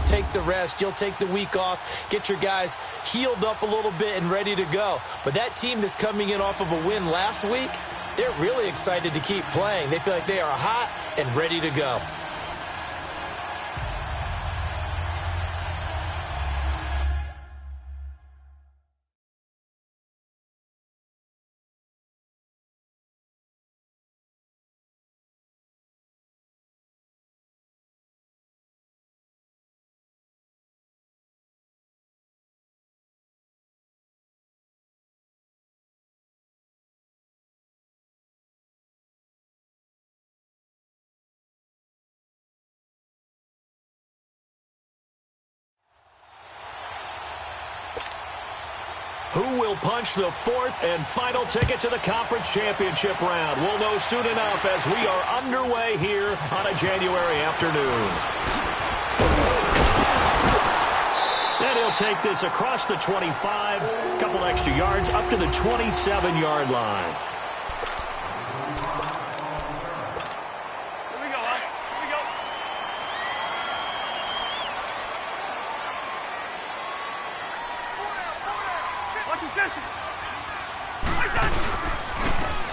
take the rest. You'll take the week off, get your guys healed up a little bit and ready to go. But that team that's coming in off of a win last week, they're really excited to keep playing. They feel like they are hot and ready to go. Who will punch the fourth and final ticket to the conference championship round? We'll know soon enough as we are underway here on a January afternoon. And he'll take this across the 25, a couple extra yards up to the 27-yard line.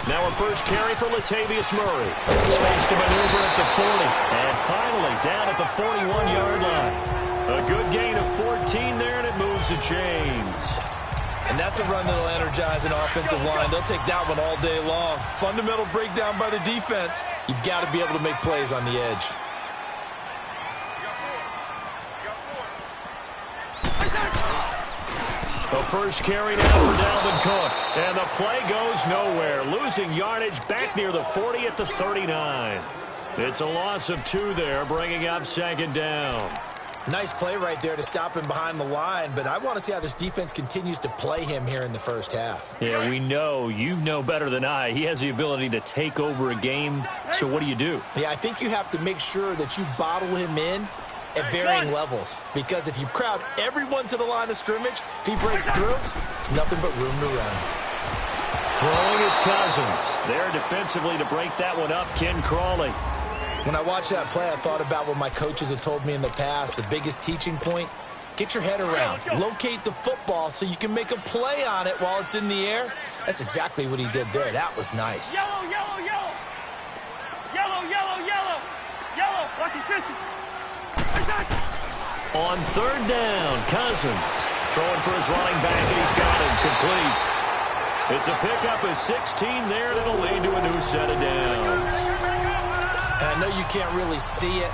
Now a first carry for Latavius Murray. Space to maneuver at the 40. And finally down at the 41-yard line. A good gain of 14 there, and it moves the chains. And that's a run that'll energize an offensive line. They'll take that one all day long. Fundamental breakdown by the defense. You've got to be able to make plays on the edge. The first carry now for Dalvin Cook. And the play goes nowhere. Losing yardage back near the 40 at the 39. It's a loss of 2 there, bringing up second down. Nice play right there to stop him behind the line, but I want to see how this defense continues to play him here in the first half. Yeah, we know. You know better than I. He has the ability to take over a game, so what do you do? Yeah, I think you have to make sure that you bottle him in at varying levels, because if you crowd everyone to the line of scrimmage, if he breaks through, there's nothing but room to run. Throwing his Cousins. There defensively to break that one up, Ken Crawley. When I watched that play, I thought about what my coaches had told me in the past. The biggest teaching point, get your head around. Locate the football so you can make a play on it while it's in the air. That's exactly what he did there. That was nice. Yellow, yellow, yellow. Yellow, yellow, yellow. Yellow, watch your distance. On third down, Cousins throwing for his running back, and he's got it complete. It's a pickup of 16 there, and it'll lead to a new set of downs. And I know you can't really see it,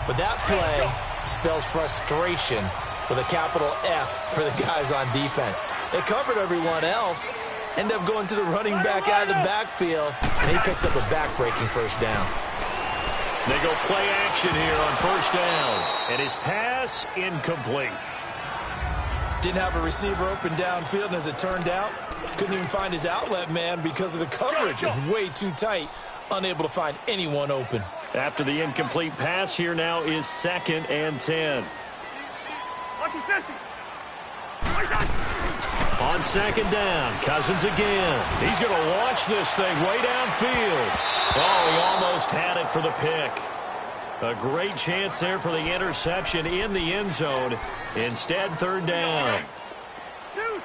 but that play spells frustration with a capital F for the guys on defense. They covered everyone else, end up going to the running back out of the backfield, and he picks up a back-breaking first down. They go play action here on first down, and his pass incomplete. Didn't have a receiver open downfield, and as it turned out, couldn't even find his outlet man because of the coverage. It was way too tight, unable to find anyone open. After the incomplete pass, here now is 2nd and 10. On second down, Cousins again. He's going to launch this thing way downfield. Oh, he almost had it for the pick. A great chance there for the interception in the end zone. Instead, third down.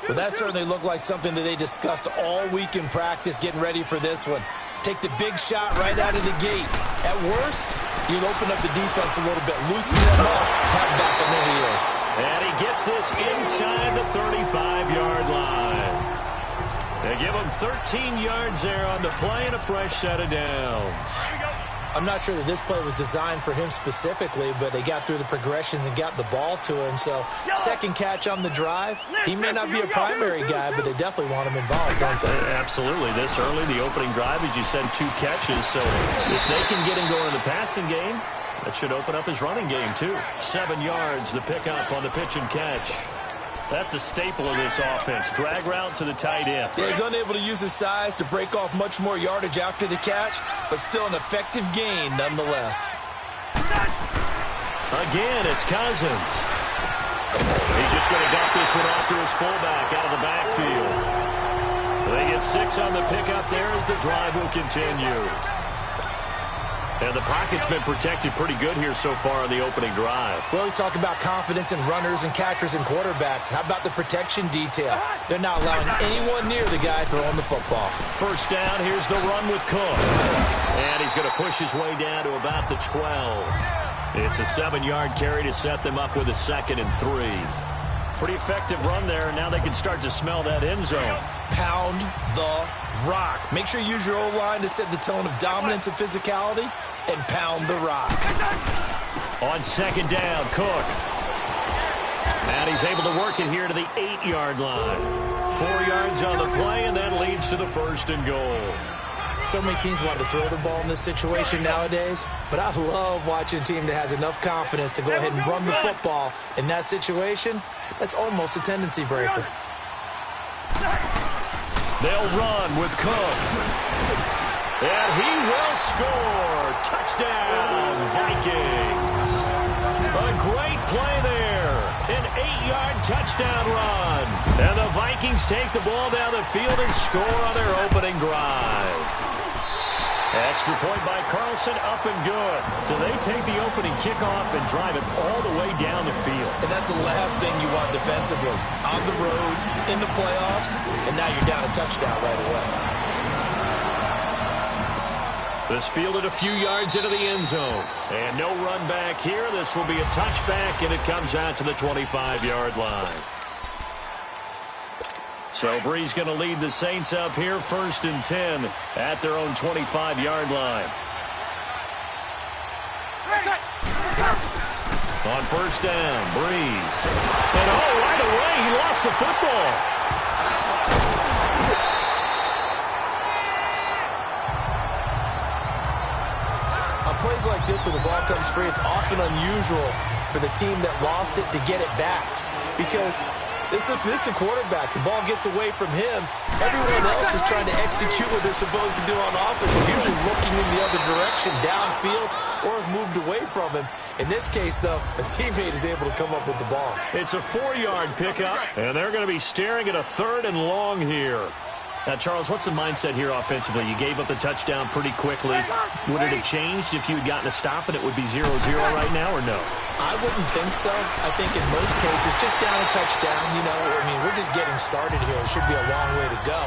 Well, that certainly looked like something that they discussed all week in practice getting ready for this one. Take the big shot right out of the gate. At worst, you'll open up the defense a little bit, loosen them up, have back on their heels. And he gets this inside the 35-yard line. They give him 13 yards there on the play and a fresh set of downs. I'm not sure that this play was designed for him specifically, but they got through the progressions and got the ball to him. So second catch on the drive. He may not be a primary guy, but they definitely want him involved, don't they? Absolutely. This early, the opening drive, as you said, 2 catches. So if they can get him going in the passing game, that should open up his running game too. 7 yards, the pickup on the pitch and catch. That's a staple of this offense. Drag route to the tight end. Yeah, he's unable to use his size to break off much more yardage after the catch, but still an effective gain nonetheless. Again, it's Cousins. He's just going to dump this one off to his fullback out of the backfield. They get 6 on the pickup there as the drive will continue. And the pocket's been protected pretty good here so far on the opening drive. We always talk about confidence in runners and catchers and quarterbacks. How about the protection detail? They're not allowing anyone near the guy throwing the football. First down, here's the run with Cook. And he's going to push his way down to about the 12. It's a 7-yard carry to set them up with a 2nd and 3. Pretty effective run there, and now they can start to smell that end zone. Pound the rock. Make sure you use your O-line to set the tone of dominance and physicality, and pound the rock. On 2nd down, Cook. And he's able to work it here to the 8-yard line. 4 yards on the play, and that leads to the 1st and goal. So many teams want to throw the ball in this situation nowadays, but I love watching a team that has enough confidence to go ahead and run the football. In that situation, that's almost a tendency breaker. They'll run with Cook. And he will score. Touchdown, Vikings. A great play there. An 8-yard touchdown run. And the Vikings take the ball down the field and score on their opening drive. Extra point by Carlson, up and good. So they take the opening kickoff and drive it all the way down the field. And that's the last thing you want defensively. On the road, in the playoffs, and now you're down a touchdown right away. This fielded a few yards into the end zone. And no run back here. This will be a touchback, and it comes out to the 25-yard line. So Bree's going to lead the Saints up here, 1st and 10 at their own 25-yard line. On 1st down, Breeze. And right away, he lost the football. On plays like this where the ball comes free, it's often unusual for the team that lost it to get it back. Because this is the quarterback. The ball gets away from him. Everyone else is trying to execute what they're supposed to do on offense. They're usually looking in the other direction, downfield, or have moved away from him. In this case, though, a teammate is able to come up with the ball. It's a 4-yard pickup, and they're going to be staring at a 3rd and long here. Now, Charles, what's the mindset here offensively? You gave up the touchdown pretty quickly. Would it have changed if you had gotten a stop and it would be 0-0 right now, or no? I wouldn't think so. I think in most cases, just down a touchdown, I mean, we're just getting started here. It should be a long way to go.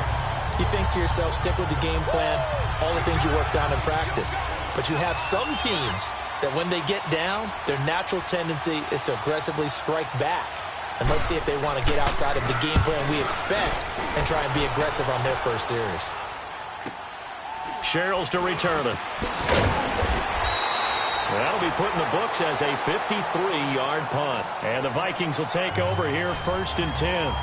You think to yourself, stick with the game plan, all the things you worked on in practice. But you have some teams that when they get down, their natural tendency is to aggressively strike back. And let's see if they want to get outside of the game plan we expect and try and be aggressive on their first series. Sherrills to return it. That'll be put in the books as a 53-yard punt. And the Vikings will take over here, 1st and 10.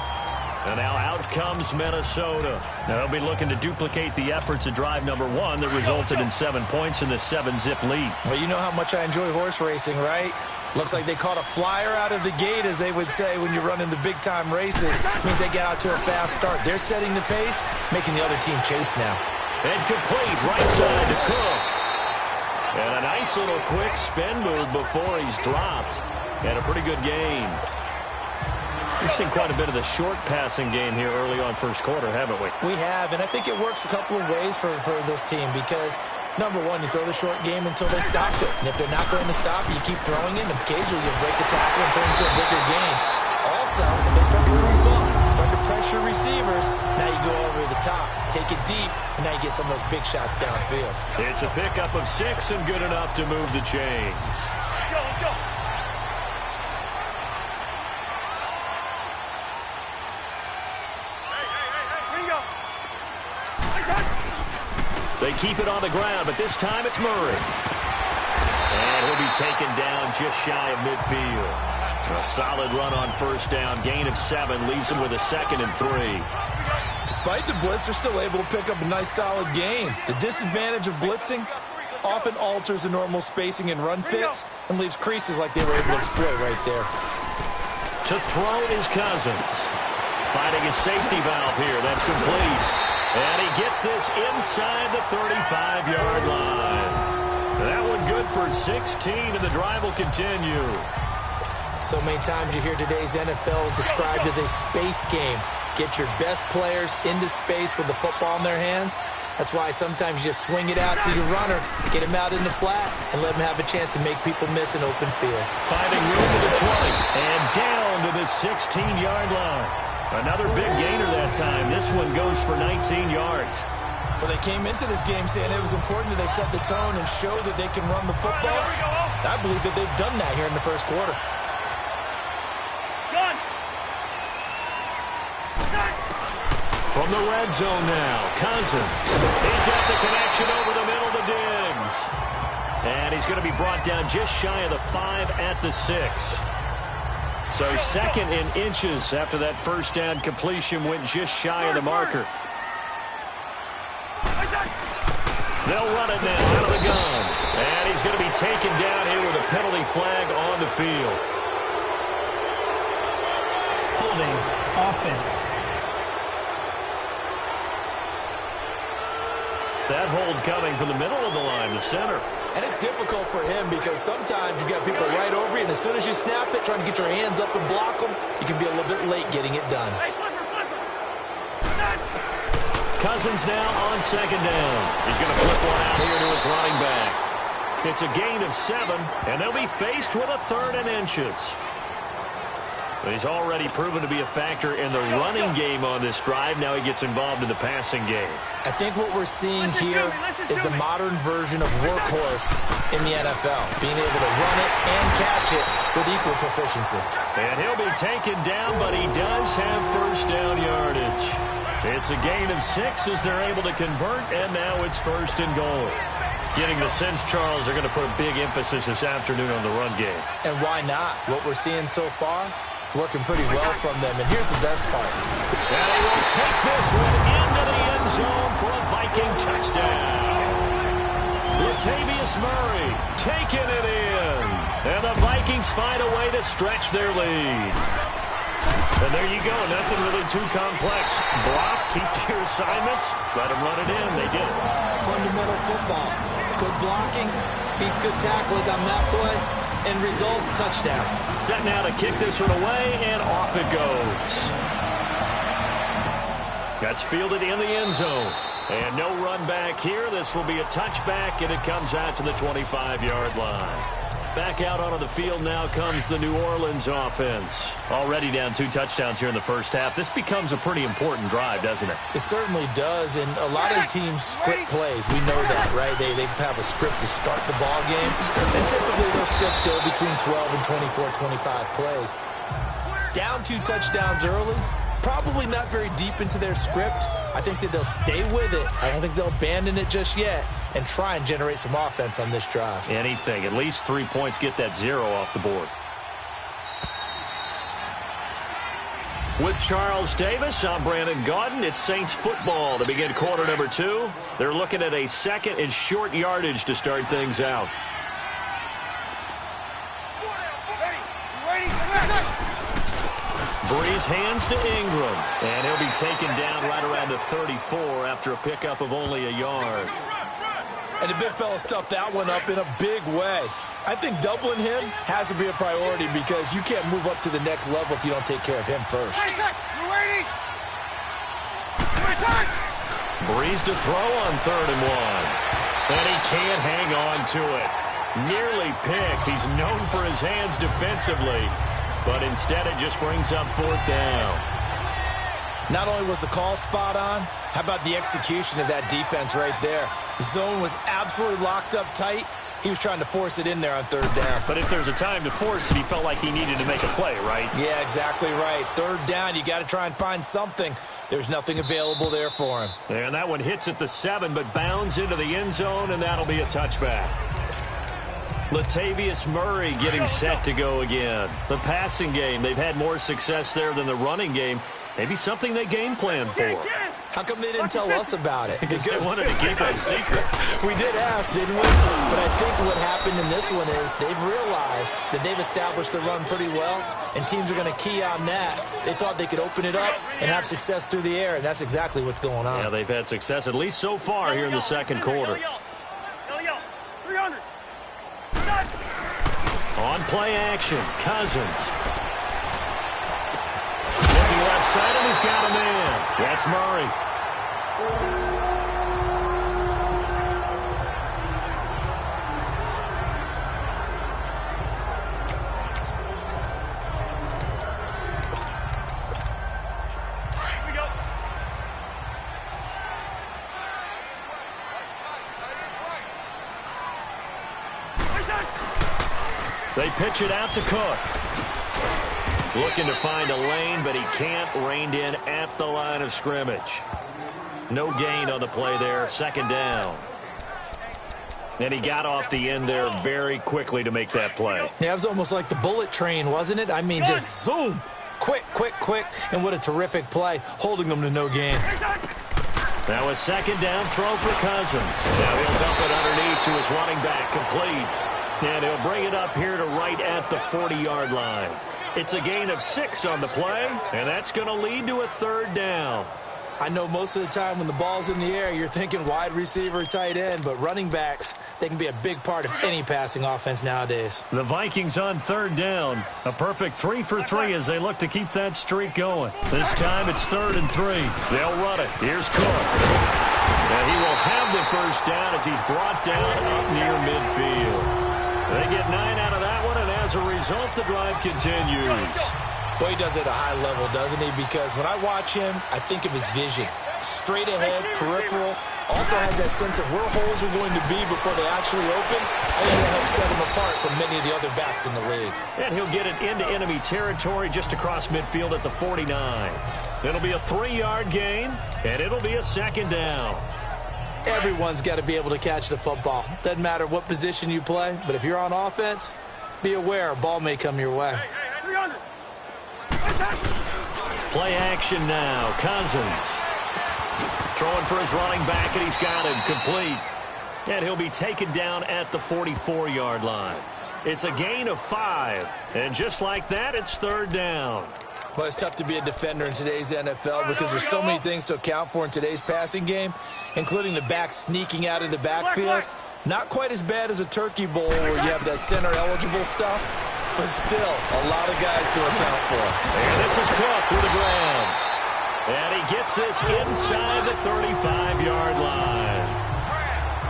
And now out comes Minnesota. Now they'll be looking to duplicate the efforts of drive number 1 that resulted in 7 points in the 7-zip lead. Well, you know how much I enjoy horse racing, right? Looks like they caught a flyer out of the gate, as they would say when you're running the big-time races. Means they get out to a fast start. They're setting the pace, making the other team chase now. And complete right side to Cook. And a nice little quick spin move before he's dropped. And a pretty good gain. We've seen quite a bit of the short passing game here early on first quarter, haven't we? We have, and I think it works a couple of ways for this team because, number one, you throw the short game until they stop it. And if they're not going to stop it, you keep throwing it, and occasionally you break the tackle and turn it into a bigger game. Also, if they start to creep up, start to pressure receivers, now you go over the top, take it deep, and now you get some of those big shots downfield. It's a pickup of 6 and good enough to move the chains. Let's go. They keep it on the ground, but this time it's Murray. And he'll be taken down just shy of midfield. A solid run on first down. Gain of 7 leaves him with a 2nd and 3. Despite the blitz, they're still able to pick up a nice solid gain. The disadvantage of blitzing often alters the normal spacing and run fits and leaves creases like they were able to exploit right there. To throw is Cousins. Finding a safety valve here. That's complete. And he gets this inside the 35-yard line. That one good for 16, and the drive will continue. So many times you hear today's NFL described as a space game. Get your best players into space with the football in their hands, That's why sometimes you just swing it out to your runner, get him out in the flat, and let him have a chance to make people miss an open field. Finding room to the 20, and down to the 16-yard line. Another big gainer that time. This one goes for 19 yards. Well, they came into this game saying it was important that they set the tone and show that they can run the football. I believe that they've done that here in the first quarter. From the red zone now, Cousins. He's got the connection over the middle to Diggs. And he's going to be brought down just shy of the 5 at the 6. So second in inches after that first down completion went just shy of the marker. They'll run it now out of the gun. And he's going to be taken down here with a penalty flag on the field. Holding offense. That hold coming from the middle of the line, the center. And it's difficult for him because sometimes you've got people right over you, and as soon as you snap it, trying to get your hands up and block them, you can be a little bit late getting it done. Cousins now on second down. He's going to flip one out here to his running back. It's a gain of 7, and they'll be faced with a 3rd and inches. He's already proven to be a factor in the running game on this drive. Now he gets involved in the passing game. I think what we're seeing here is the modern version of workhorse in the NFL, being able to run it and catch it with equal proficiency. And he'll be taken down, but he does have first down yardage. It's a gain of 6 as they're able to convert, and now it's 1st and goal. Getting the sense, Charles, they're going to put a big emphasis this afternoon on the run game. And why not? What we're seeing so far, working pretty well from them. And here's the best part. And he will take this one into the end zone for a Viking touchdown. Latavius Murray taking it in. And the Vikings find a way to stretch their lead. And there you go. Nothing really too complex. Block, keep your assignments, let them run it in. They did it. Fundamental football. Good blocking beats good tackling on that play. End result, touchdown. Set now to kick this one away, and off it goes. That's fielded in the end zone. And no run back here. This will be a touchback, and it comes out to the 25-yard line. Back out onto the field now comes the New Orleans offense. Already down 2 touchdowns here in the first half. This becomes a pretty important drive, doesn't it? It certainly does, and a lot of teams script plays. We know that, right? They have a script to start the ball game, and typically those scripts go between 12 and 24, 25 plays. Down 2 touchdowns early, probably not very deep into their script. I think that they'll stay with it. I don't think they'll abandon it just yet and try and generate some offense on this drive. Anything. At least 3 points, get that 0 off the board. With Charles Davis, I'm Brandon Gaudin. It's Saints football to begin quarter number 2. They're looking at a 2nd and short yardage to start things out. Breeze hands to Ingram, and he'll be taken down right around the 34 after a pickup of only a yard. And the big fella stuffed that one up in a big way. I think doubling him has to be a priority because you can't move up to the next level if you don't take care of him first. Breeze to throw on 3rd and 1. And he can't hang on to it. Nearly picked. He's known for his hands defensively. But instead it just brings up 4th down. Not only was the call spot on, how about the execution of that defense right there? The zone was absolutely locked up tight. He was trying to force it in there on 3rd down. But if there's a time to force it, he felt like he needed to make a play, right? Yeah, exactly right. 3rd down, you got to try and find something. There's nothing available there for him. And that one hits at the 7, but bounds into the end zone, and that'll be a touchback. Latavius Murray getting set to go again. The passing game, they've had more success there than the running game. Maybe something they game plan for. How come they didn't tell us about it? Because they wanted to keep it a secret. We did ask, didn't we? But I think what happened in this one is they've realized that they've established the run pretty well, and teams are going to key on that. They thought they could open it up and have success through the air, and that's exactly what's going on. Yeah, they've had success, at least so far, here in the second quarter. 300. On play action, Cousins. Looking left side, and he's got a man. That's Murray. They pitch it out to Cook. Looking to find a lane, but he can't. Reined in at the line of scrimmage. No gain on the play there. Second down. And he got off the end there very quickly to make that play. Yeah, it was almost like the bullet train, wasn't it? I mean, just zoom. Quick, quick, quick. And what a terrific play, holding them to no gain. Now a second down throw for Cousins. Now he'll dump it underneath to his running back, complete. And he'll bring it up here to right at the 40-yard line. It's a gain of 6 on the play, and that's going to lead to a third down. I know most of the time when the ball's in the air, you're thinking wide receiver, tight end, but running backs, they can be a big part of any passing offense nowadays. The Vikings on third down. A perfect 3 for 3 as they look to keep that streak going. This time it's 3rd and 3. They'll run it. Here's Cook. And he will have the first down as he's brought down up near midfield. They get 9 out of that one, and as a result, the drive continues. Boy, he does it at a high level, doesn't he? Because when I watch him, I think of his vision. Straight ahead, peripheral. Also has that sense of where holes are going to be before they actually open. I think that helps set him apart from many of the other backs in the league. And he'll get it into enemy territory just across midfield at the 49. It'll be a 3-yard gain, and it'll be a second down. Everyone's got to be able to catch the football. Doesn't matter what position you play, but if you're on offense, be aware a ball may come your way. Play action now. Cousins throwing for his running back, and he's got him complete. And he'll be taken down at the 44-yard line. It's a gain of 5. And just like that, it's third down. Well, it's tough to be a defender in today's NFL because there's so many things to account for in today's passing game, including the back sneaking out of the backfield. Not quite as bad as a turkey bowl where you have that center-eligible stuff, but still a lot of guys to account for. And this is Cook with the ground. And he gets this inside the 35-yard line.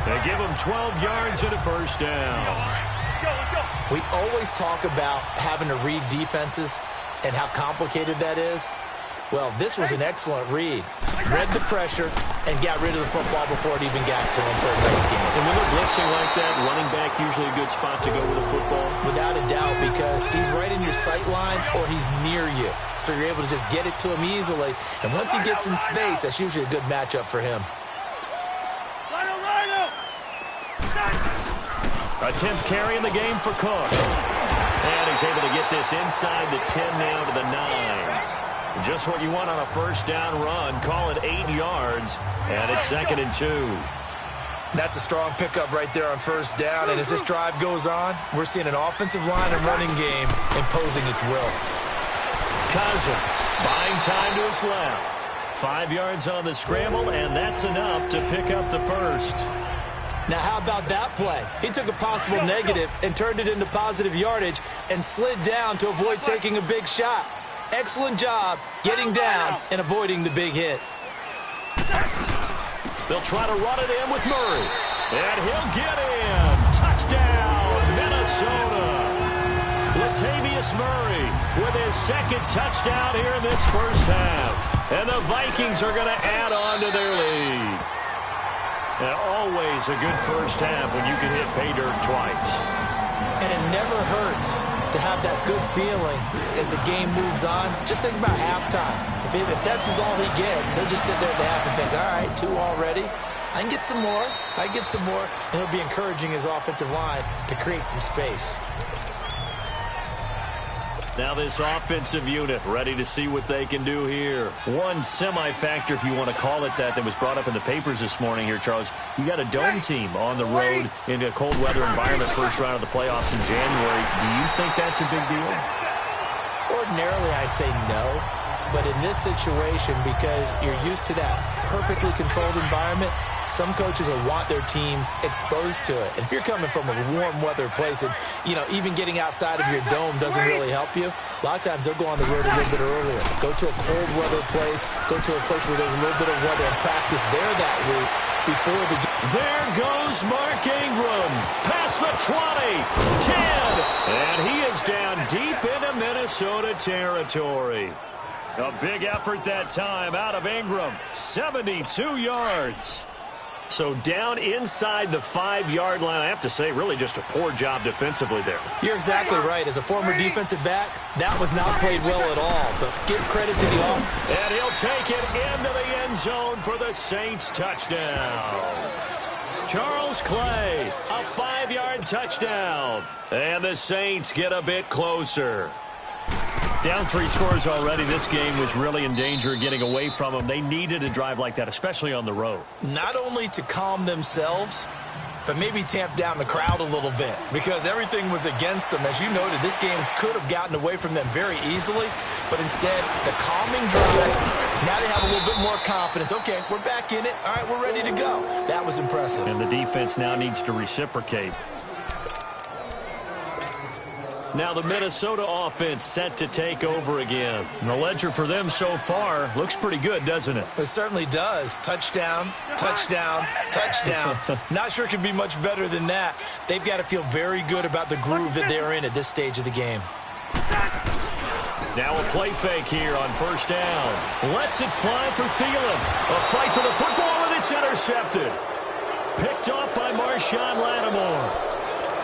They give him 12 yards and a first down. We always talk about having to read defenses and how complicated that is. Well, this was an excellent read. Read the pressure and got rid of the football before it even got to him for a nice game. And when they're blitzing like that, running back usually a good spot to go with the football? Without a doubt, because he's right in your sight line or he's near you. So you're able to just get it to him easily. And once he gets in space, that's usually a good matchup for him. A 10th carry in the game for Cook. And he's able to get this inside the 10 now to the 9. Just what you want on a first down run. Call it 8 yards, and it's 2nd and 2. That's a strong pickup right there on first down. And as this drive goes on, we're seeing an offensive line and running game imposing its will. Cousins buying time to his left. 5 yards on the scramble, and that's enough to pick up the first. Now, how about that play? He took a possible negative and turned it into positive yardage and slid down to avoid taking a big shot. Excellent job getting down and avoiding the big hit. They'll try to run it in with Murray. And he'll get in. Touchdown, Minnesota. Latavius Murray with his 2nd touchdown here in this first half. And the Vikings are going to add on to their lead. And always a good first half when you can hit pay dirt twice. And it never hurts to have that good feeling as the game moves on. Just think about halftime. If that's all he gets, he'll just sit there at the half and think, all right, 2 already. I can get some more. I can get some more. And he'll be encouraging his offensive line to create some space. Now this offensive unit ready to see what they can do here. One semi-factor, if you want to call it that was brought up in the papers this morning here, Charles. You got a dome team on the road in a cold weather environment, first round of the playoffs in January. Do you think that's a big deal? Ordinarily, I say no. But in this situation, because you're used to that perfectly controlled environment, some coaches will want their teams exposed to it. And if you're coming from a warm weather place and, even getting outside of your dome doesn't really help you, a lot of times they'll go on the road a little bit earlier. Go to a cold weather place, go to a place where there's a little bit of weather and practice there that week before the game. There goes Mark Ingram. Past the 20, 10, and he is down deep into Minnesota territory. A big effort that time out of Ingram. 72 yards. So down inside the 5-yard line. I have to say, really just a poor job defensively there. You're exactly right. As a former defensive back, that was not played well at all. But give credit to the offense. And he'll take it into the end zone for the Saints touchdown. Charles Clay, a 5-yard touchdown. And the Saints get a bit closer. Down 3 scores already. This game was really in danger of getting away from them. They needed a drive like that, especially on the road. Not only to calm themselves, but maybe tamp down the crowd a little bit, because everything was against them. As you noted, this game could have gotten away from them very easily, but instead, the calming drive, now they have a little bit more confidence. Okay, we're back in it. All right, we're ready to go. That was impressive. And the defense now needs to reciprocate. Now the Minnesota offense set to take over again. And the ledger for them so far looks pretty good, doesn't it? It certainly does. Touchdown, touchdown, touchdown. Not sure it can be much better than that. They've got to feel very good about the groove that they're in at this stage of the game. Now a play fake here on first down. Lets it fly for Thielen. A fight for the football, and it's intercepted. Picked off by Marshawn Lattimore.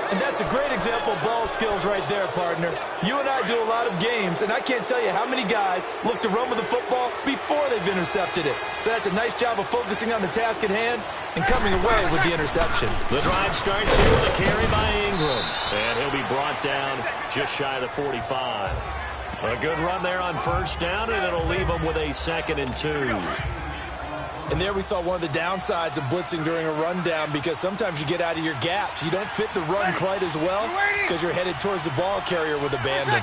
And that's a great example of ball skills right there, partner. You and I do a lot of games, and I can't tell you how many guys look to run with the football before they've intercepted it. So that's a nice job of focusing on the task at hand and coming away with the interception. The drive starts here with a carry by Ingram. And he'll be brought down just shy of the 45. A good run there on first down, and it'll leave him with a 2nd and 2. And there we saw one of the downsides of blitzing during a rundown, because sometimes you get out of your gaps. You don't fit the run quite as well because you're headed towards the ball carrier with abandon.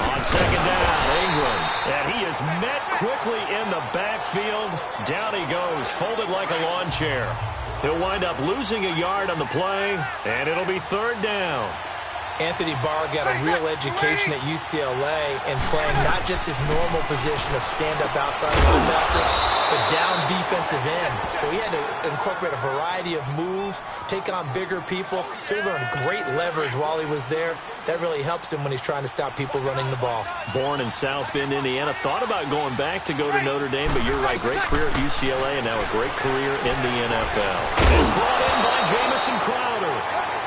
On second down, Ingram. And he is met quickly in the backfield. Down he goes, folded like a lawn chair. He'll wind up losing a yard on the play, and it'll be 3rd down. Anthony Barr got a real education at UCLA in playing not just his normal position of stand-up outside linebacker, but down defensive end. So he had to incorporate a variety of moves, take on bigger people. So he learned great leverage while he was there. That really helps him when he's trying to stop people running the ball. Born in South Bend, Indiana. Thought about going back to go to Notre Dame, but you're right. Great career at UCLA and now a great career in the NFL. It's brought in by Jamison Crowder.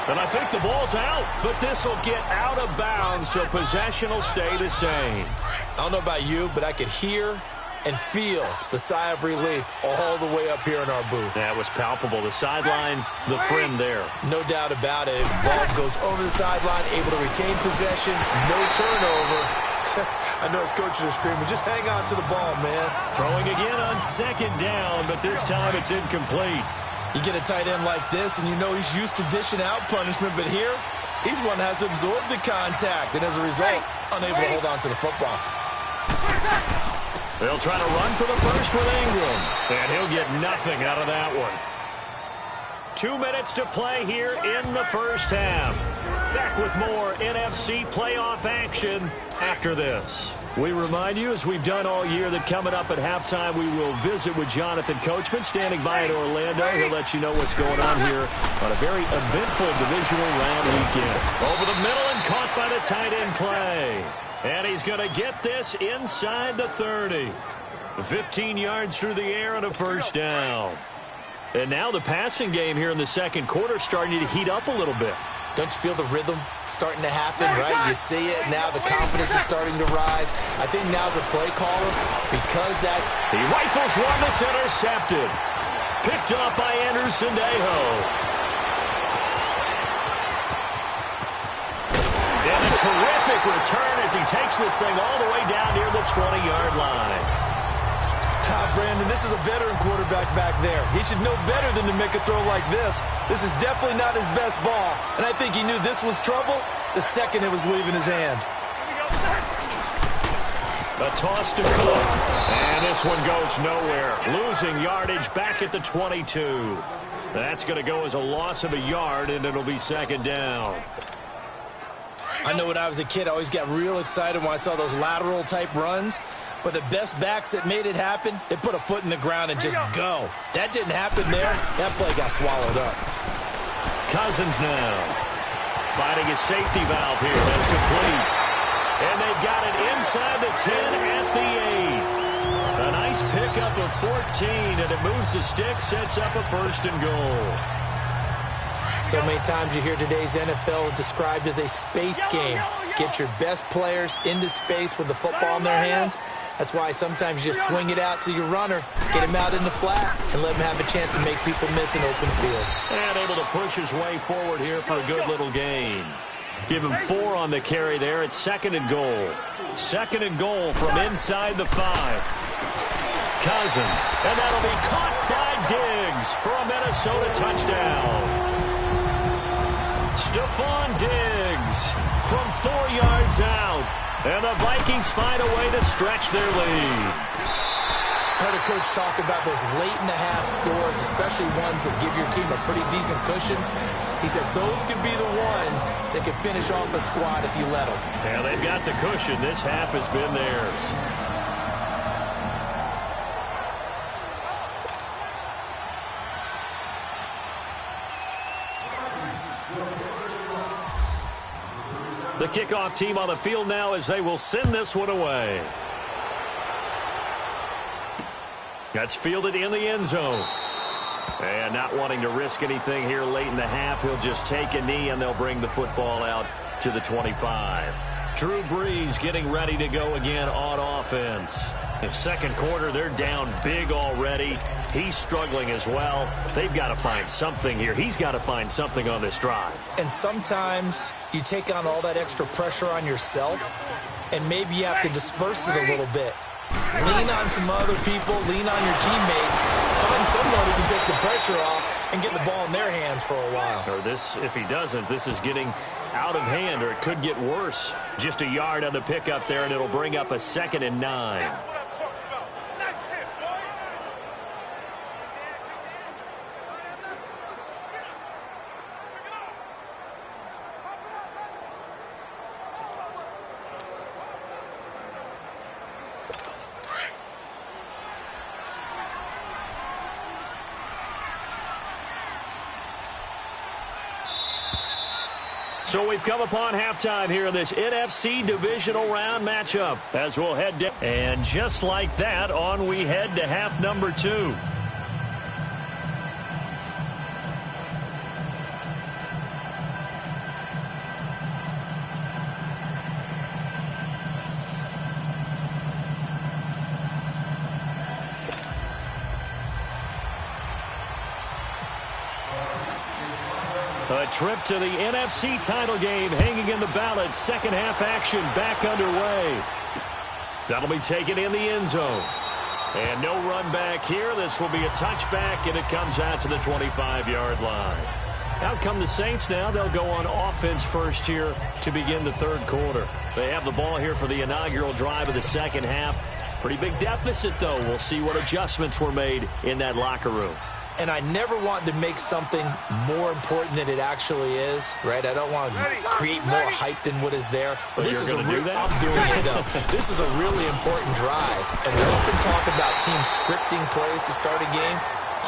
And I think the ball's out, but this will get out of bounds, so possession will stay the same. I don't know about you, but I could hear and feel the sigh of relief all the way up here in our booth. That was palpable. The sideline, the friend there. No doubt about it. The ball goes over the sideline, able to retain possession, no turnover. I know his coaches are screaming, just hang on to the ball, man. Throwing again on second down, but this time it's incomplete. You get a tight end like this, and you know he's used to dishing out punishment, but here, he's one that has to absorb the contact, and as a result, unable to hold on to the football. They'll try to run for the first with Ingram, and he'll get nothing out of that one. 2 minutes to play here in the first half. Back with more NFC playoff action after this. We remind you, as we've done all year, that coming up at halftime, we will visit with Jonathan Coachman, standing by in Orlando. He'll let you know what's going on here on a very eventful divisional round weekend. Over the middle and caught by the tight end Clay. And he's going to get this inside the 30. 15 yards through the air and a first down. And now the passing game here in the second quarter starting to heat up a little bit. Don't you feel the rhythm starting to happen, right? You see it now. The confidence is starting to rise. I think now's a play caller because that... He rifles one that's intercepted. Picked up by Anderson Dejo. And a terrific return as he takes this thing all the way down near the 20-yard line. Brandon, this is a veteran quarterback back there. He should know better than to make a throw like this. This is definitely not his best ball, and I think he knew this was trouble the second it was leaving his hand. A toss to Cook, and this one goes nowhere. Losing yardage back at the 22. That's going to go as a loss of a yard, and it'll be second down. I know when I was a kid, I always got real excited when I saw those lateral-type runs. But the best backs that made it happen, they put a foot in the ground and just go. That didn't happen there. That play got swallowed up. Cousins now finding his safety valve here. That's complete. And they've got it inside the 10 at the 8. A nice pickup pickup of 14, and it moves the stick, sets up a 1st and goal. So many times you hear today's NFL described as a space game. Get your best players into space with the football in their hands. That's why sometimes you just swing it out to your runner, get him out in the flat, and let him have a chance to make people miss an open field. And able to push his way forward here for a good little gain. Give him 4 on the carry there. It's 2nd and goal. 2nd and goal from inside the 5. Cousins. And that'll be caught by Diggs for a Minnesota touchdown. Stephon Diggs from 4 yards out. And the Vikings find a way to stretch their lead. I heard a coach talk about those late-in-the-half scores, especially ones that give your team a pretty decent cushion. He said those could be the ones that could finish off a squad if you let them. Yeah, they've got the cushion. This half has been theirs. The kickoff team on the field now as they will send this one away. That's fielded in the end zone. And not wanting to risk anything here late in the half, he'll just take a knee and they'll bring the football out to the 25. Drew Brees getting ready to go again on offense. In 2nd quarter, they're down big already. He's struggling as well. They've got to find something here. He's got to find something on this drive. And sometimes you take on all that extra pressure on yourself, and maybe you have to disperse it a little bit. Lean on some other people, lean on your teammates, find someone who can take the pressure off and get the ball in their hands for a while. Or this, if he doesn't, this is getting out of hand, or it could get worse. Just a yard on the pickup there, and it'll bring up a 2nd and 9. So we've come upon halftime here in this NFC divisional round matchup as we'll head down. And just like that, on we head to half number 2. A trip to the NFC title game hanging in the balance. 2nd half action back underway. That'll be taken in the end zone. And no run back here. This will be a touchback, and it comes out to the 25-yard line. Out come the Saints now. They'll go on offense first here to begin the 3rd quarter. They have the ball here for the inaugural drive of the 2nd half. Pretty big deficit, though. We'll see what adjustments were made in that locker room. And I never want to make something more important than it actually is, right? I don't want to create more hype than what is there. But this is I'm doing it, though. This is a really important drive. And we often talk about teams scripting plays to start a game.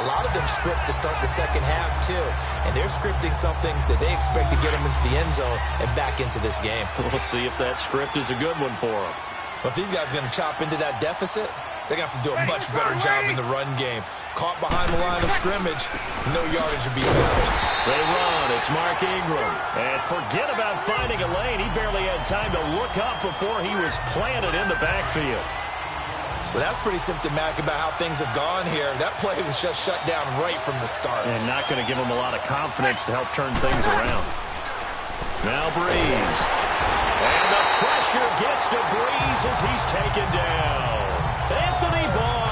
A lot of them script to start the 2nd half, too. And they're scripting something that they expect to get them into the end zone and back into this game. We'll see if that script is a good one for them. Well, if these guys are going to chop into that deficit, they're going to have to do a much better job in the run game. Caught behind the line of scrimmage, no yardage would be found. They run. It's Mark Ingram. And forget about finding a lane. He barely had time to look up before he was planted in the backfield. Well, that's pretty symptomatic about how things have gone here. That play was just shut down right from the start. And not going to give him a lot of confidence to help turn things around. Now Brees. And the pressure gets to Brees as he's taken down. Anthony Barr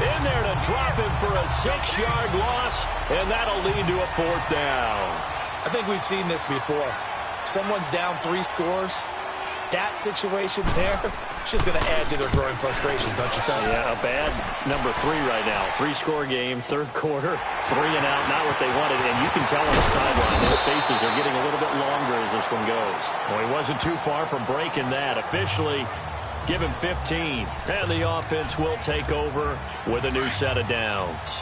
in there to drop him for a 6-yard loss, and that'll lead to a 4th down. I think we've seen this before. Someone's down 3 scores. That situation there, it's just going to add to their growing frustrations, don't you think? Yeah, a bad number 3 right now. 3-score game, 3rd quarter, 3 and out, not what they wanted. And you can tell on the sideline, those faces are getting a little bit longer as this one goes. Well, he wasn't too far from breaking that. Officially, give him 15. And the offense will take over with a new set of downs.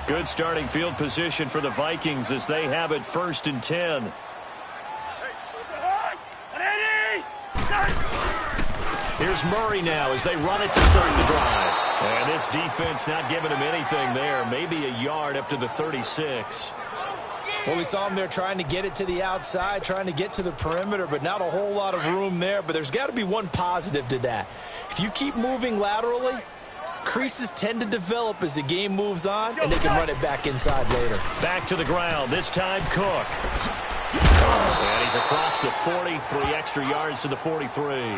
Good starting field position for the Vikings as they have it 1st and 10. Here Here's Murray now as they run it to start the drive. And this defense not giving him anything there. Maybe a yard up to the 36. Well, we saw him there trying to get it to the outside, trying to get to the perimeter, but not a whole lot of room there. But there's got to be one positive to that. If you keep moving laterally, creases tend to develop as the game moves on, and they can run it back inside later. Back to the ground, this time Cook. And he's across the 40, 3 extra yards to the 43.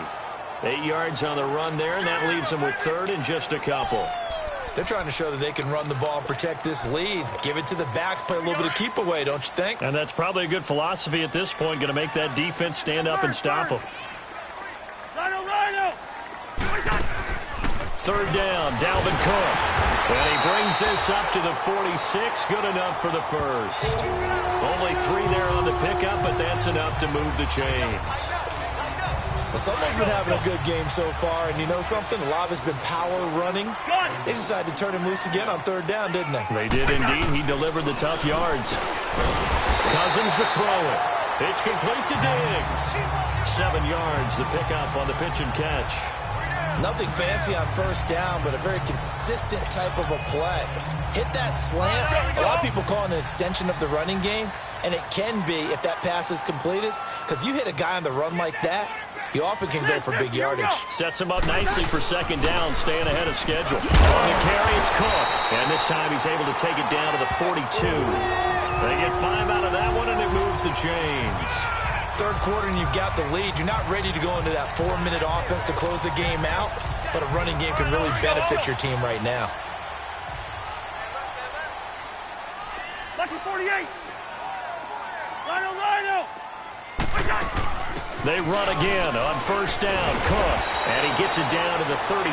8 yards on the run there, and that leaves them with third and just a couple. They're trying to show that they can run the ball and protect this lead. Give it to the backs, play a little bit of keep away, don't you think? And that's probably a good philosophy at this point, going to make that defense stand up and stop them. Third down, Dalvin Cook. And he brings this up to the 46. Good enough for the first. Only 3 there on the pickup, but that's enough to move the chains. Well, someone's been having a good game so far, and you know something? A lot of it's been power running. They decided to turn him loose again on third down, didn't they? They did indeed. He delivered the tough yards. Cousins to throw it. It's complete to Diggs. 7 yards, the pickup on the pitch and catch. Nothing fancy on first down, but a very consistent type of a play. Hit that slant. A lot of people call it an extension of the running game, and it can be if that pass is completed, because you hit a guy on the run like that, you often can go for big yardage. Sets him up nicely for second down, staying ahead of schedule. On the carry, it's Cook. And this time he's able to take it down to the 42. They get 5 out of that one, and it moves the chains. Third quarter, and you've got the lead. You're not ready to go into that 4-minute offense to close the game out, but a running game can really benefit your team right now. Lucky 48. Lino. They run again on first down. Cook, and he gets it down to the 32.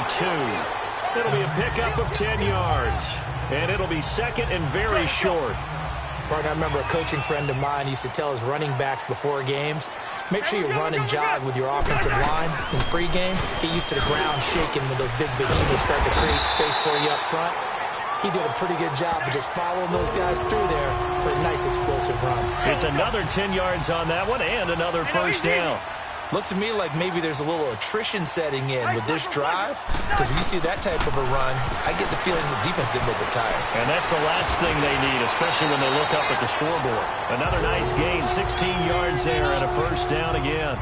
It'll be a pickup of 10 yards, and it'll be second and very short. Partner, I remember a coaching friend of mine used to tell his running backs before games, make sure you run and jog with your offensive line in pregame. Get used to the ground shaking when those big behemoths start to create space for you up front. He did a pretty good job of just following those guys through there for a nice explosive run. It's another 10 yards on that one and another first down. Looks to me like maybe there's a little attrition setting in with this drive, because when you see that type of a run, I get the feeling the defense gets a little bit tired. And that's the last thing they need, especially when they look up at the scoreboard. Another nice gain, 16 yards there, and a first down again.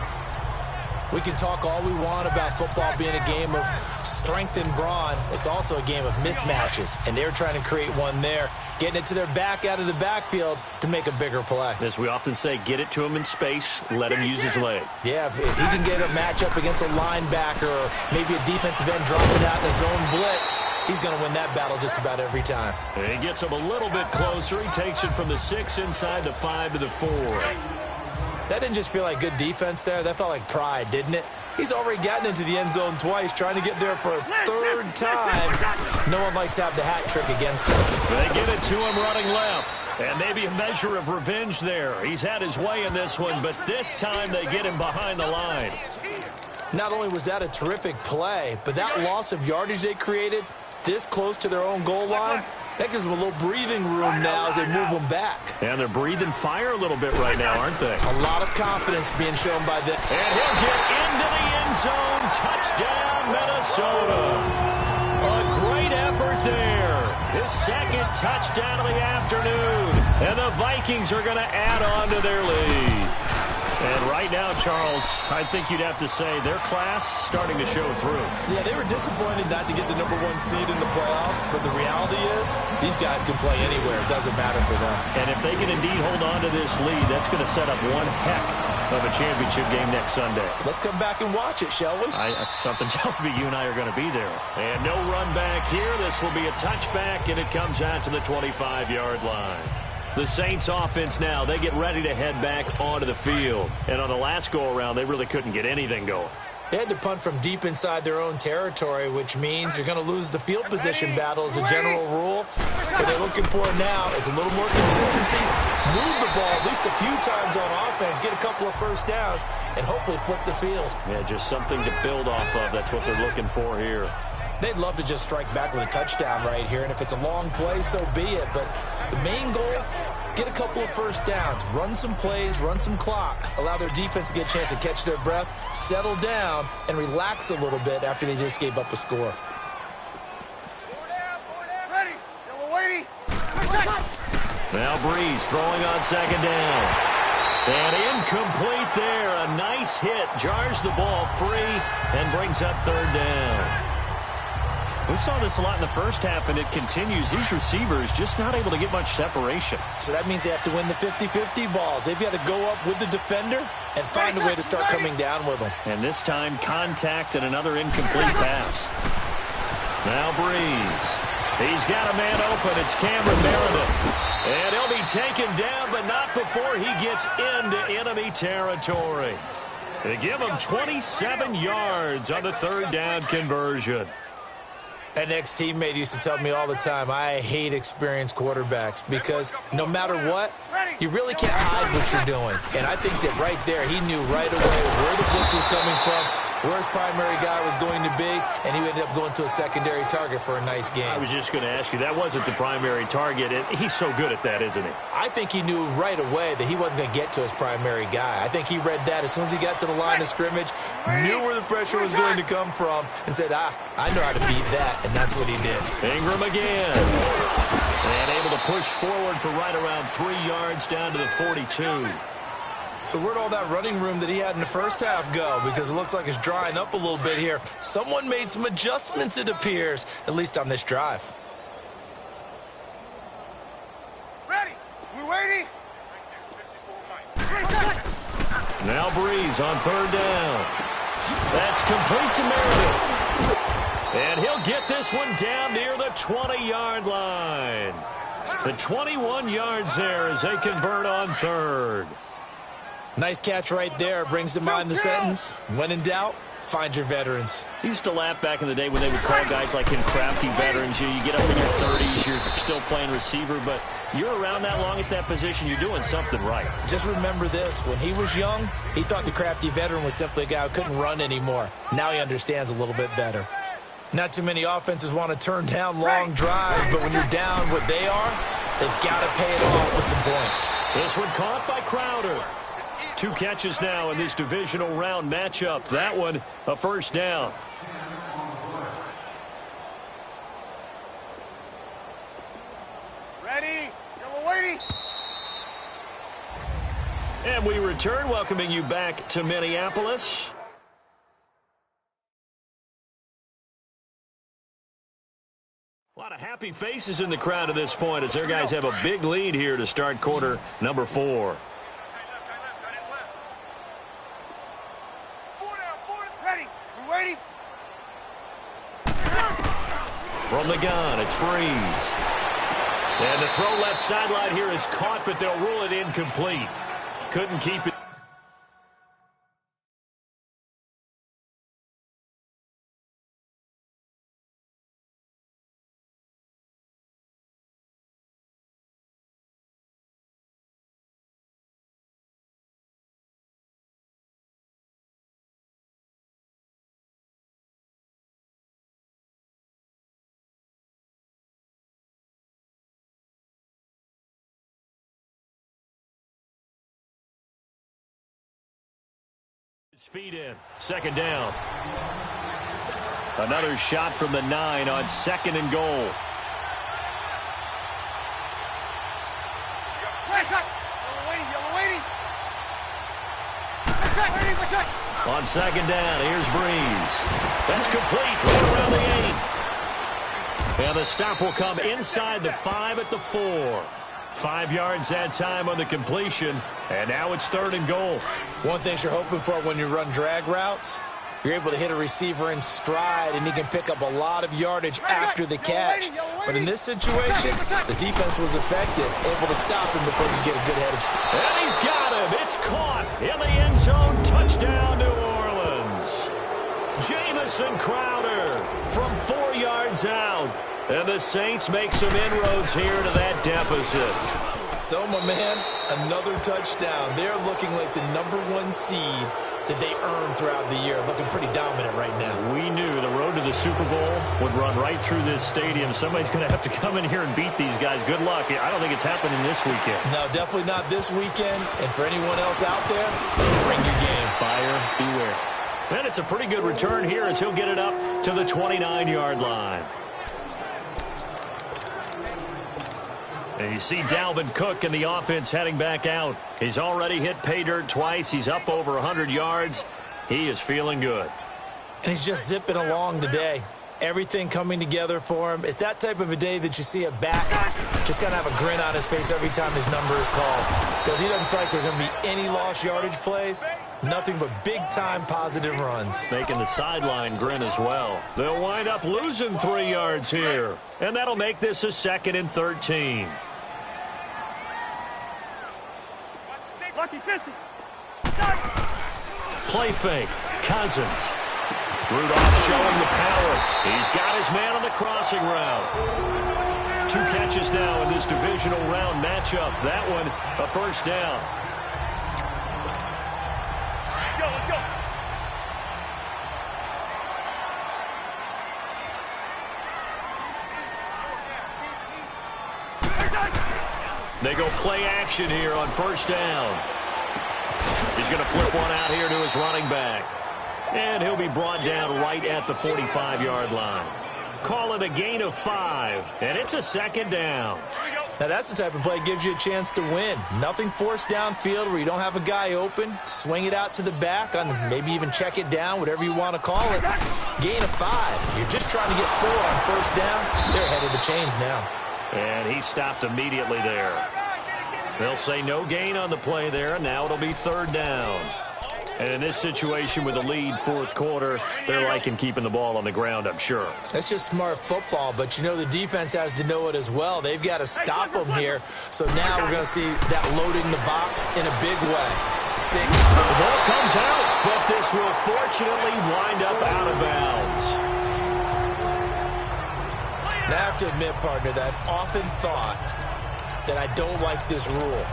We can talk all we want about football being a game of strength and brawn. It's also a game of mismatches, and they're trying to create one there, getting it to their back out of the backfield to make a bigger play. As we often say, get it to him in space, let him use his leg. Yeah, if he can get a matchup against a linebacker or maybe a defensive end dropping out in a zone blitz, he's going to win that battle just about every time. And he gets him a little bit closer. He takes it from the 6 inside the 5 to the 4. That didn't just feel like good defense there. That felt like pride, didn't it? He's already gotten into the end zone twice, trying to get there for a third time. No one likes to have the hat trick against them. They give it to him running left. And maybe a measure of revenge there. He's had his way in this one, but this time they get him behind the line. Not only was that a terrific play, but that loss of yardage they created this close to their own goal line, that gives them a little breathing room now as they move them back. And they're breathing fire a little bit right now, aren't they? A lot of confidence being shown by them. And he'll get into the end zone. Touchdown, Minnesota. A great effort there. His second touchdown of the afternoon. And the Vikings are going to add on to their lead. And right now, Charles, I think you'd have to say their class starting to show through. Yeah, they were disappointed not to get the #1 seed in the playoffs, but the reality is these guys can play anywhere. It doesn't matter for them. And if they can indeed hold on to this lead, that's going to set up one heck of a championship game next Sunday. Let's come back and watch it, shall we? Something tells me you and I are going to be there. And no run back here. This will be a touchback, and it comes out to the 25-yard line. The Saints offense now, they get ready to head back onto the field. And on the last go-around, they really couldn't get anything going. They had to punt from deep inside their own territory, which means you're going to lose the field position battle as a general rule. What they're looking for now is a little more consistency, move the ball at least a few times on offense, get a couple of first downs, and hopefully flip the field. Yeah, just something to build off of. That's what they're looking for here. They'd love to just strike back with a touchdown right here, and if it's a long play, so be it. But the main goal, get a couple of first downs, run some plays, run some clock, allow their defense to get a chance to catch their breath, settle down, and relax a little bit after they just gave up a score. Ready. Yellow Whitey. Now Breeze throwing on second down. And incomplete there. A nice hit. Jars the ball free and brings up third down. We saw this a lot in the first half, and it continues. These receivers just not able to get much separation. So that means they have to win the 50-50 balls. They've got to go up with the defender and find a way to start coming down with them. And this time, contact and another incomplete pass. Now Breeze. He's got a man open. It's Cameron Meredith. And he'll be taken down, but not before he gets into enemy territory. They give him 27 yards on the third down conversion. An ex-teammate used to tell me all the time, I hate experienced quarterbacks because no matter what, you really can't hide what you're doing. And I think that right there, he knew right away where the blitz was coming from, where his primary guy was going to be, and he ended up going to a secondary target for a nice game. I was just going to ask you, that wasn't the primary target, and he's so good at that, isn't he? I think he knew right away that he wasn't going to get to his primary guy. I think he read that as soon as he got to the line of scrimmage, knew where the pressure was going to come from, and said, I know how to beat that, and that's what he did. Ingram again. And able to push forward for right around 3 yards down to the 42. So where'd all that running room that he had in the first half go? Because it looks like it's drying up a little bit here. Someone made some adjustments, it appears, at least on this drive. Ready. We're waiting. Now Breeze on third down. That's complete to Meredith. And he'll get this one down near the 20-yard line. The 21 yards there as they convert on third. Nice catch right there. Brings to mind the sentence, when in doubt, find your veterans. I used to laugh back in the day when they would call guys like him crafty veterans. You get up in your 30s, you're still playing receiver, but you're around that long at that position, you're doing something right. Just remember this. When he was young, he thought the crafty veteran was simply a guy who couldn't run anymore. Now he understands a little bit better. Not too many offenses want to turn down long drives, but when you're down what they are, they've got to pay it off with some points. This one caught by Crowder. 2 catches now in this divisional round matchup. That one, a first down. Ready. Yellow Whitey. And we return, welcoming you back to Minneapolis. A lot of happy faces in the crowd at this point as their guys have a big lead here to start quarter number 4. From the gun, it's Breeze. And the throw left sideline here is caught, but they'll rule it incomplete. Couldn't keep it. His feet in. Second down. Another shot from the 9 on second and goal. On second down, here's Breeze. That's complete right around the 8. And the stop will come inside the 5 at the 4. 5 yards that time on the completion, and now it's third and goal. One thing you're hoping for when you run drag routes, you're able to hit a receiver in stride, and he can pick up a lot of yardage after the catch. But in this situation, the defense was effective, able to stop him before he could get a good head of steam. And he's got him. It's caught in the end zone. Touchdown, New Orleans. Jamison Crowder from 4 yards out. And the Saints make some inroads here to that deficit. So, my man, another touchdown. They're looking like the #1 seed that they earned throughout the year. Looking pretty dominant right now. We knew the road to the Super Bowl would run right through this stadium. Somebody's going to have to come in here and beat these guys. Good luck. I don't think it's happening this weekend. No, definitely not this weekend. And for anyone else out there, bring your game. Buyer beware. And it's a pretty good return here as he'll get it up to the 29-yard line. And you see Dalvin Cook and the offense heading back out. He's already hit pay dirt twice. He's up over 100 yards. He is feeling good. And he's just zipping along today. Everything coming together for him. It's that type of a day that you see a back just kind of have a grin on his face every time his number is called. Because he doesn't feel like there are going to be any lost yardage plays. Nothing but big-time positive runs. Making the sideline grin as well. They'll wind up losing 3 yards here. And that'll make this a 2nd and 13. Lucky 50. Play fake. Cousins. Rudolph showing the power. He's got his man on the crossing route. 2 catches now in this divisional round matchup. That one, a first down. Let's go. They go play action here on first down. He's going to flip one out here to his running back. And he'll be brought down right at the 45-yard line. Call it a gain of 5, and it's a 2nd down. Now that's the type of play that gives you a chance to win. Nothing forced downfield where you don't have a guy open. Swing it out to the back, on maybe even check it down, whatever you want to call it. Gain of 5. You're just trying to get 4 on first down. They're ahead of the chains now. And he stopped immediately there. They'll say no gain on the play there. Now it'll be 3rd down. And in this situation with a lead 4th quarter, they're liking keeping the ball on the ground, I'm sure. That's just smart football, but you know the defense has to know it as well. They've got to stop them here. So now we're going to see that loading the box in a big way. 6. The ball comes out, but this will fortunately wind up out of bounds. Now I have to admit, partner, that I often thought that I don't like this rule,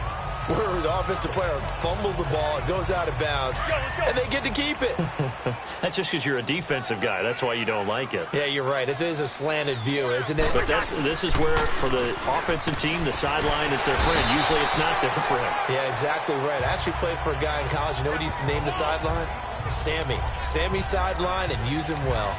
where the offensive player fumbles the ball, it goes out of bounds, and they get to keep it. That's just because you're a defensive guy. That's why you don't like it. Yeah, you're right. It is a slanted view, isn't it? But this is where, for the offensive team, the sideline is their friend. Usually it's not their friend. Yeah, exactly right. I actually played for a guy in college. You know what he used to name the sideline? Sammy. Sammy sideline, and use him well.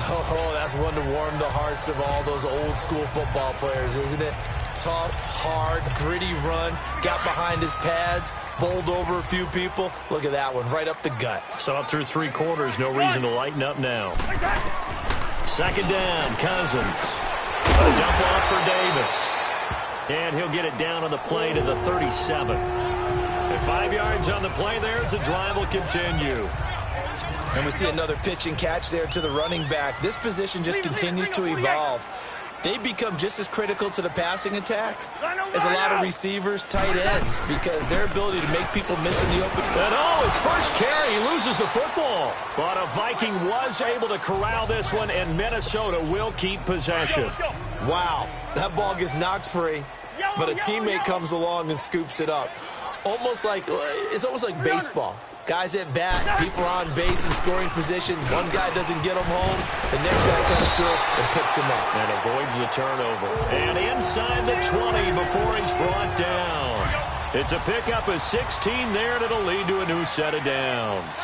Oh, that's one to warm the hearts of all those old school football players, isn't it? Tough, hard, gritty run, got behind his pads, bowled over a few people. Look at that one, right up the gut. So up through 3 quarters, no reason to lighten up now. 2nd down, Cousins. A dump off for Davis. And he'll get it down on the play to the 37. And 5 yards on the play there as the drive will continue. And we see another pitch and catch there to the running back. This position just continues to evolve. They become just as critical to the passing attack as a lot of receivers, tight ends, because their ability to make people miss in the open. And his first carry, he loses the football. But a Viking was able to corral this one, and Minnesota will keep possession. Wow, that ball gets knocked free, but a teammate comes along and scoops it up. It's almost like baseball. Guys at bat, people are on base in scoring position. One guy doesn't get him home. The next guy comes through and picks him up. And avoids the turnover. And inside the 20 before he's brought down. It's a pickup of 16 there, and it'll lead to a new set of downs.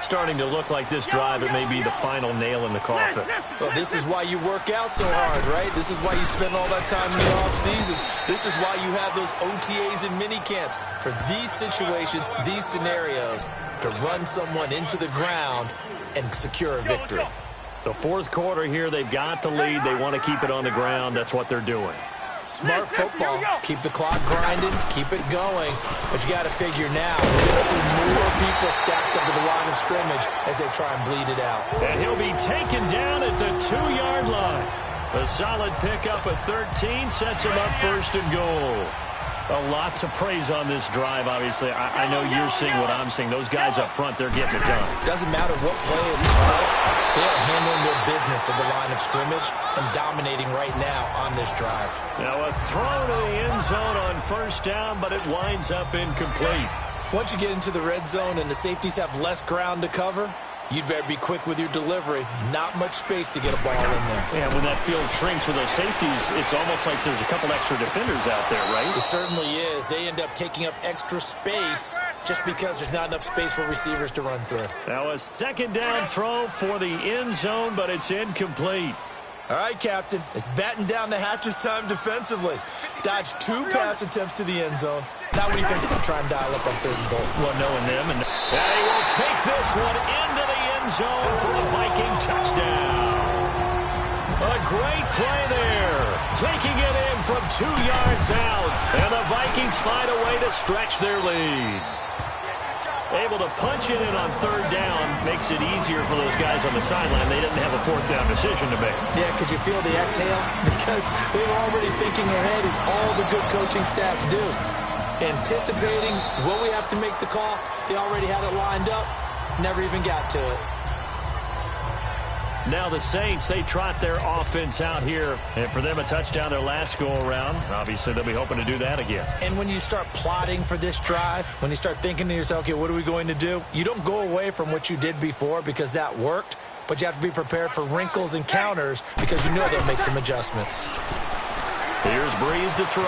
Starting to look like this drive, it may be the final nail in the coffin. Well, this is why you work out so hard, right? This is why you spend all that time in the offseason. This is why you have those OTAs and mini camps. For these situations, these scenarios, to run someone into the ground and secure a victory. The 4th quarter here, they've got the lead. They want to keep it on the ground. That's what they're doing. Smart football. Keep the clock grinding. Keep it going. But you got to figure now, we're going to see more people stacked up to the line of scrimmage as they try and bleed it out. And he'll be taken down at the 2-yard line. A solid pickup of 13 sets him up 1st and goal. A lot to praise on this drive, obviously. I know you're seeing what I'm seeing. Those guys up front, they're getting it done. Doesn't matter what play is called. They are handling their business at the line of scrimmage and dominating right now on this drive. Now a throw to the end zone on 1st down, but it winds up incomplete. Once you get into the red zone and the safeties have less ground to cover, you'd better be quick with your delivery. Not much space to get a ball in there. Yeah, when that field shrinks with those safeties, it's almost like there's a couple extra defenders out there, right? It certainly is. They end up taking up extra space just because there's not enough space for receivers to run through. Now a second down throw for the end zone, but it's incomplete. All right, Captain. It's batten down the hatches time defensively. Dodged 2 pass attempts to the end zone. Now what do you think they're going to try and dial up on 3rd and goal? Well, knowing them. And he will take this one into the end zone for a Viking touchdown. A great play there. Taking it in from 2 yards out. And the Vikings find a way to stretch their lead. Able to punch it in on 3rd down makes it easier for those guys on the sideline. They didn't have a 4th down decision to make. Yeah, could you feel the exhale? Because they were already thinking ahead, as all the good coaching staffs do. Anticipating, will we have to make the call? They already had it lined up, never even got to it. Now the Saints, they trot their offense out here. And for them, a touchdown their last go-around. Obviously, they'll be hoping to do that again. And when you start plotting for this drive, when you start thinking to yourself, okay, what are we going to do? You don't go away from what you did before because that worked, but you have to be prepared for wrinkles and counters because you know they'll make some adjustments. Here's Breeze to throw.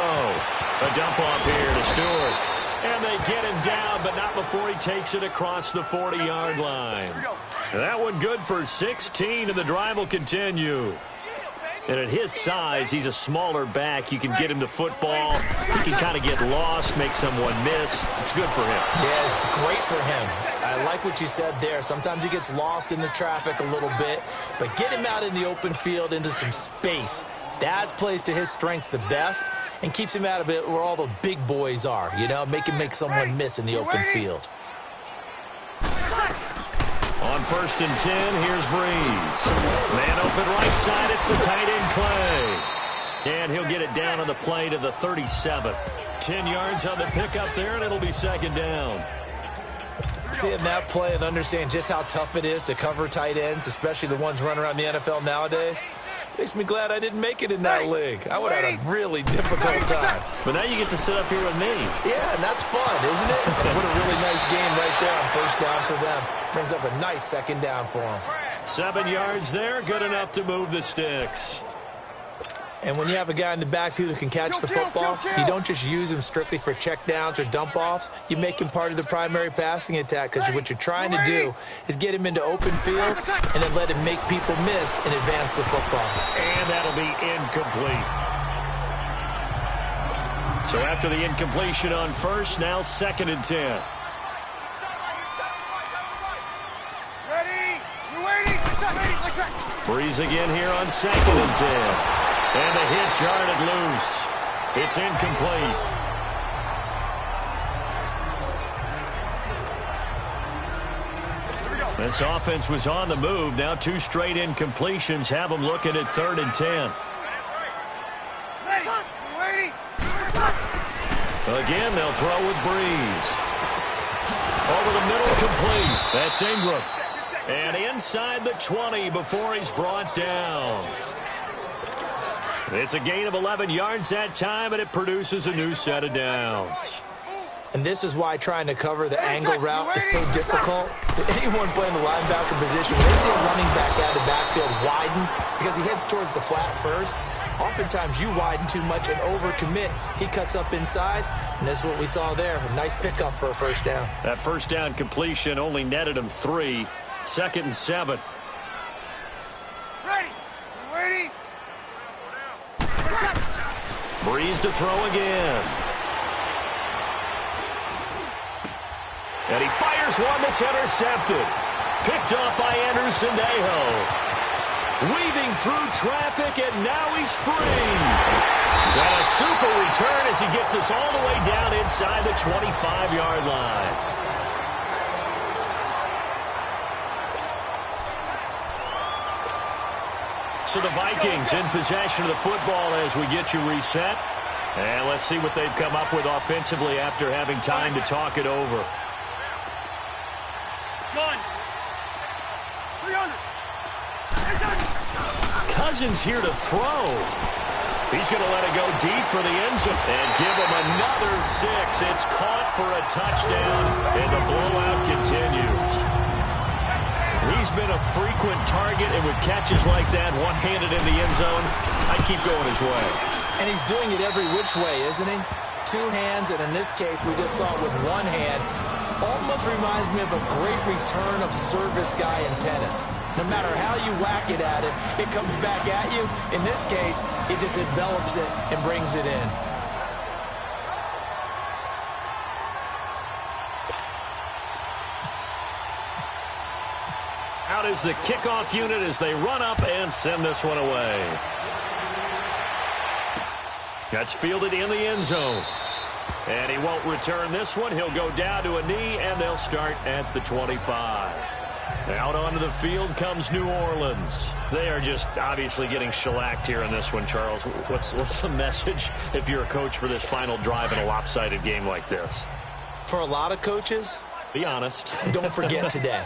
A dump off here to Stewart. And they get him down, but not before he takes it across the 40-yard line. That one good for 16, and the drive will continue. And at his size, he's a smaller back. You can get him to football. He can kind of get lost, make someone miss. It's good for him. Yeah, it's great for him. I like what you said there. Sometimes he gets lost in the traffic a little bit, but get him out in the open field into some space. That plays to his strengths the best and keeps him out of it where all the big boys are, you know, make someone miss in the open field. On 1st and 10, here's Breeze. Man open right side, it's the tight end play. And he'll get it down on the play to the 37. 10 yards on the pickup there, and it'll be 2nd down. Seeing that play and understand just how tough it is to cover tight ends, especially the ones running around the NFL nowadays, makes me glad I didn't make it in that league. I would have had a really difficult time. But now you get to sit up here with me. Yeah, and that's fun, isn't it? What a really nice game right there on 1st down for them. Brings up a nice 2nd down for them. 7 yards there, good enough to move the sticks. And when you have a guy in the backfield who can catch the football, you don't just use him strictly for checkdowns or dump-offs. You make him part of the primary passing attack because what you're trying to do is get him into open field and then let him make people miss and advance the football. And that'll be incomplete. So after the incompletion on 1st, now 2nd and 10. Breeze again here on 2nd and 10. And a hit jarred it loose. It's incomplete. This offense was on the move. Now 2 straight incompletions have them looking at 3rd and 10. Again, they'll throw with Breeze. Over the middle, complete. That's Ingram. And inside the 20 before he's brought down. It's a gain of 11 yards that time, and it produces a new set of downs. And this is why trying to cover the angle route is so difficult. Anyone playing the linebacker position, when they see a running back out of the backfield widen because he heads towards the flat first, oftentimes you widen too much and overcommit. He cuts up inside, and that's what we saw there. A nice pickup for a 1st down. That 1st down completion only netted him 3. 2nd and 7. Ready. Breeze to throw again. And he fires one that's intercepted. Picked off by Anderson-Dejo. Weaving through traffic, and now he's free. And a super return as he gets us all the way down inside the 25-yard line. So the Vikings in possession of the football as we get you reset. And let's see what they've come up with offensively after having time to talk it over. 300. Cousins here to throw. He's going to let it go deep for the end zone and give him another 6. It's caught for a touchdown, and the blowout continues. He's been a frequent target, and with catches like that, one-handed in the end zone, I'd keep going his way. And he's doing it every which way, isn't he? 2 hands, and in this case, we just saw it with 1 hand. Almost reminds me of a great return of service guy in tennis. No matter how you whack it at it comes back at you. In this case, it just envelops it and brings it in. Out is the kickoff unit as they run up and send this one away. That's fielded in the end zone. And he won't return this one. He'll go down to a knee, and they'll start at the 25. Out onto the field comes New Orleans. They are just obviously getting shellacked here in this one, Charles. What's the message if you're a coach for this final drive in a lopsided game like this? For a lot of coaches, be honest. Don't forget today.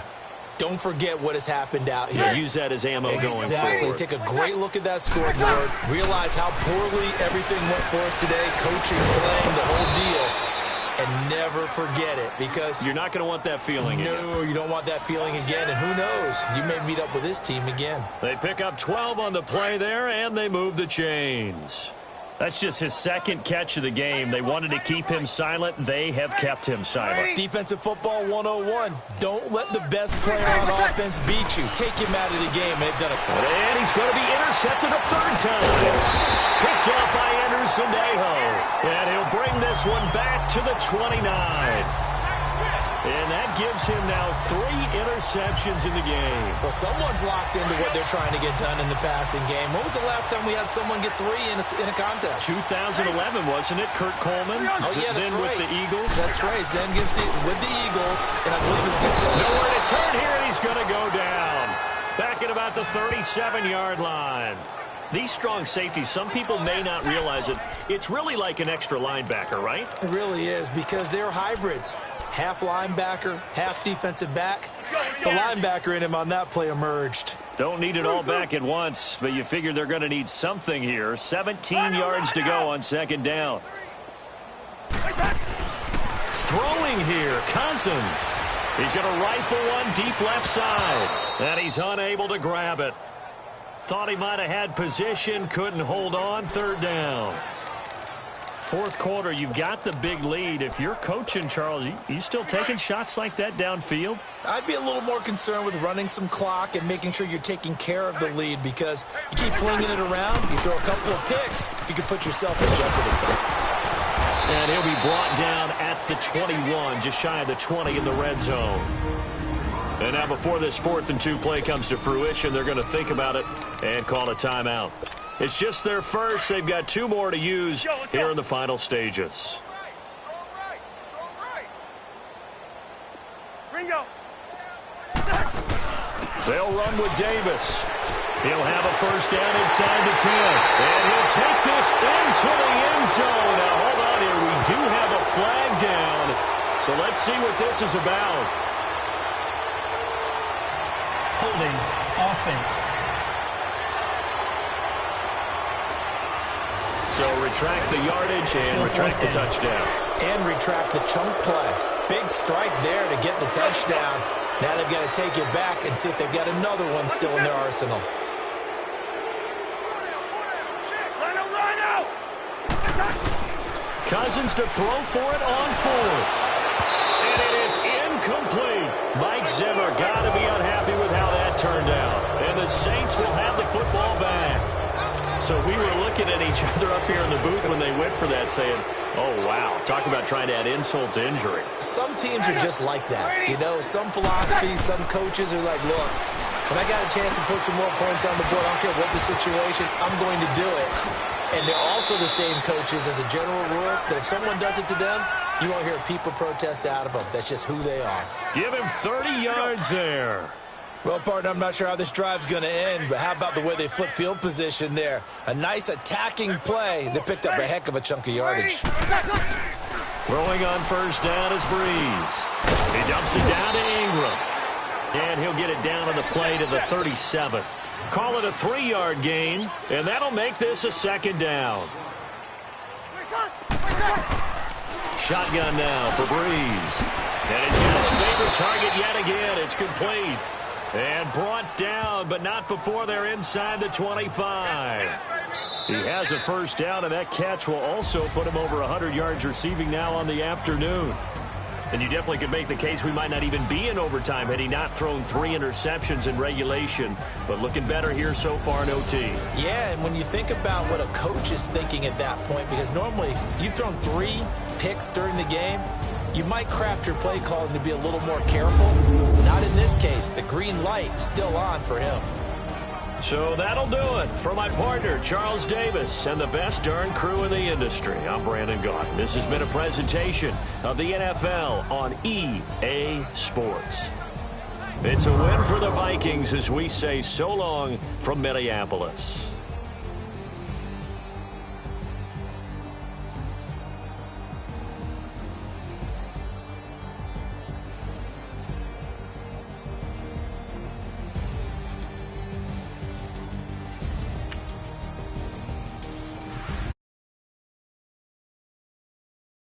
Don't forget what has happened out here. Use that as ammo going forward. Exactly. Take a great look at that scoreboard. Realize how poorly everything went for us today. Coaching, playing, the whole deal. And never forget it, because you're not going to want that feeling again. No, you don't want that feeling again. And who knows? You may meet up with this team again. They pick up 12 on the play there, and they move the chains. That's just his 2nd catch of the game. They wanted to keep him silent. They have kept him silent. Defensive football 101. Don't let the best player on offense beat you. Take him out of the game. They've done it. And he's going to be intercepted a 3rd time. Picked off by Anderson-Dejo. And he'll bring this one back to the 29. And that gives him now 3 interceptions in the game. Well, someone's locked into what they're trying to get done in the passing game. When was the last time we had someone get 3 in a contest? 2011, wasn't it? Kurt Coleman. Oh, yeah, that's then right. With the Eagles. That's right. Then with the Eagles. And I believe it's nowhere to turn here, and he's going to go down. Back at about the 37-yard line. These strong safeties, some people may not realize it. It's really like an extra linebacker, right? It really is, because they're hybrids. Half linebacker, half defensive back. The linebacker in him on that play emerged. Don't need it all back at once, but you figure they're going to need something here. 17 yards to go on 2nd down. Throwing here, Cousins. He's going to rifle one deep left side, and he's unable to grab it. Thought he might have had position, couldn't hold on. 3rd down. 4th quarter, you've got the big lead. If you're coaching, Charles, you still taking shots like that downfield? I'd be a little more concerned with running some clock and making sure you're taking care of the lead, because you keep flinging it around, you throw a couple of picks, you can put yourself in jeopardy. And he'll be brought down at the 21, just shy of the 20 in the red zone. And now before this 4th and 2 play comes to fruition, they're going to think about it and call a timeout. It's just their first. They've got 2 more to use here in the final stages. They'll run with Davis. He'll have a 1st down inside the 10. And he'll take this into the end zone. Now, hold on here. We do have a flag down. So let's see what this is about. Holding offense. So retract the yardage and retract the touchdown. And retract the chunk play. Big strike there to get the touchdown. Now they've got to take it back and see if they've got another one still in their arsenal. Cousins to throw for it on 4th. And it is incomplete. Mike Zimmer got to be unhappy with how that turned out. And the Saints will have the football back. So we were looking at each other up here in the booth when they went for that, saying, oh, wow, talk about trying to add insult to injury. Some teams are just like that. You know, some philosophies, some coaches are like, look, when I got a chance to put some more points on the board, I don't care what the situation, I'm going to do it. And they're also the same coaches as a general rule that if someone does it to them, you won't hear a peep or protest out of them. That's just who they are. Give him 30 yards there. Well, partner, I'm not sure how this drive's going to end, but how about the way they flip field position there? A nice attacking play that picked up a heck of a chunk of yardage. Throwing on 1st down is Breeze. He dumps it down to Ingram. And he'll get it down on the play to the 37. Call it a 3-yard gain, and that'll make this a second down. Shotgun now for Breeze. And he's got his favorite target yet again. It's complete. And brought down, but not before they're inside the 25. He has a first down, and that catch will also put him over 100 yards receiving now on the afternoon. And you definitely could make the case we might not even be in overtime had he not thrown 3 interceptions in regulation. But looking better here so far in OT. Yeah, and when you think about what a coach is thinking at that point, because normally you've thrown 3 picks during the game, you might craft your play calling to be a little more careful. Not in this case. The green light still on for him. So that'll do it for my partner, Charles Davis, and the best darn crew in the industry. I'm Brandon Gaudin. This has been a presentation of the NFL on EA Sports. It's a win for the Vikings as we say so long from Minneapolis.